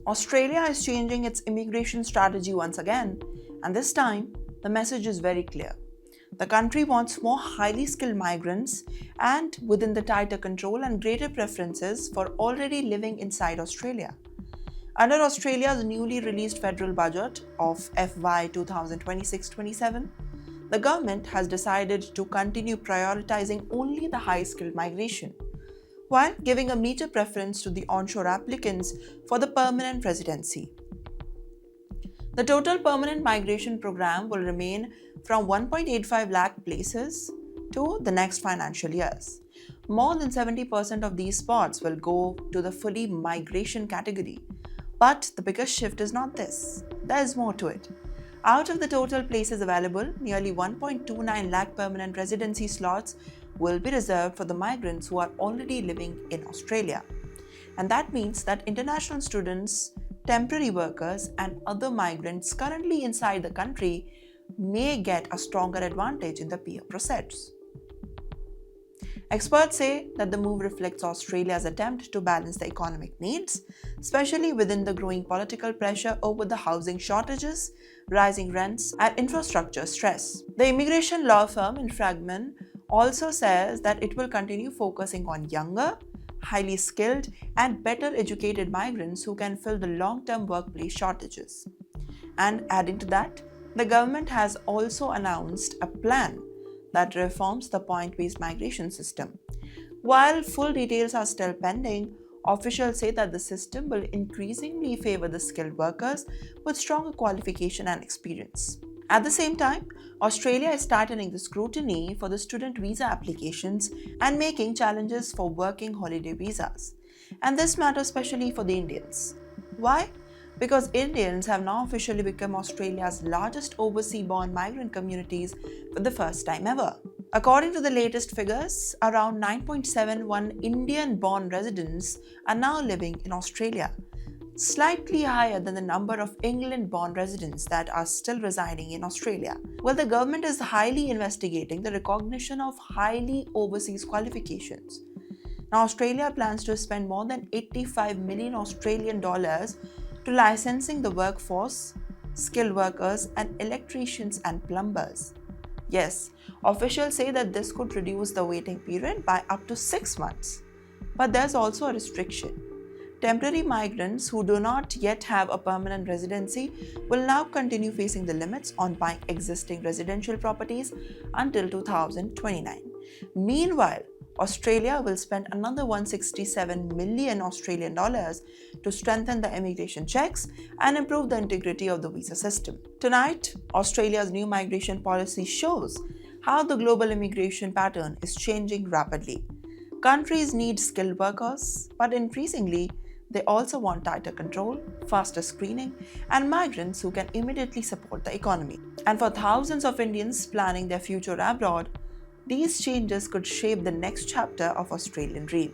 Australia is changing its immigration strategy once again, and this time the message is very clear. The country wants more highly skilled migrants and within the tighter control and greater preferences for already living inside Australia. Under Australia's newly released federal budget of FY 2026-27, the government has decided to continue prioritizing only the high skilled migration, while giving a major preference to the onshore applicants for the permanent residency. The total permanent migration program will remain from 1.85 lakh places to the next financial years. More than 70% of these spots will go to the fully migration category. But the biggest shift is not this. There is more to it. Out of the total places available, nearly 1.29 lakh permanent residency slots will be reserved for the migrants who are already living in Australia. And that means that international students, temporary workers, and other migrants currently inside the country may get a stronger advantage in the PR process. Experts say that the move reflects Australia's attempt to balance the economic needs, especially within the growing political pressure over the housing shortages, rising rents, and infrastructure stress. The immigration law firm in Fragment also says that it will continue focusing on younger, highly skilled, and better educated migrants who can fill the long-term workplace shortages. And adding to that, the government has also announced a plan that reforms the point-based migration system. While full details are still pending, officials say that the system will increasingly favor the skilled workers with stronger qualification and experience. At the same time, Australia is tightening the scrutiny for the student visa applications and making challenges for working holiday visas. And this matters especially for the Indians. Why? Because Indians have now officially become Australia's largest overseas-born migrant communities for the first time ever. According to the latest figures, around 9.71 Indian-born residents are now living in Australia, slightly higher than the number of England-born residents that are still residing in Australia. Well, the government is highly investigating the recognition of highly overseas qualifications. Now, Australia plans to spend more than 85 million Australian dollars to licensing the workforce, skilled workers, and electricians and plumbers. Yes, officials say that this could reduce the waiting period by up to 6 months. But there's also a restriction. Temporary migrants who do not yet have a permanent residency will now continue facing the limits on buying existing residential properties until 2029. Meanwhile, Australia will spend another 167 million Australian dollars to strengthen the immigration checks and improve the integrity of the visa system. Tonight, Australia's new migration policy shows how the global immigration pattern is changing rapidly. Countries need skilled workers, but increasingly, they also want tighter control, faster screening, and migrants who can immediately support the economy. And for thousands of Indians planning their future abroad, these changes could shape the next chapter of Australian dream.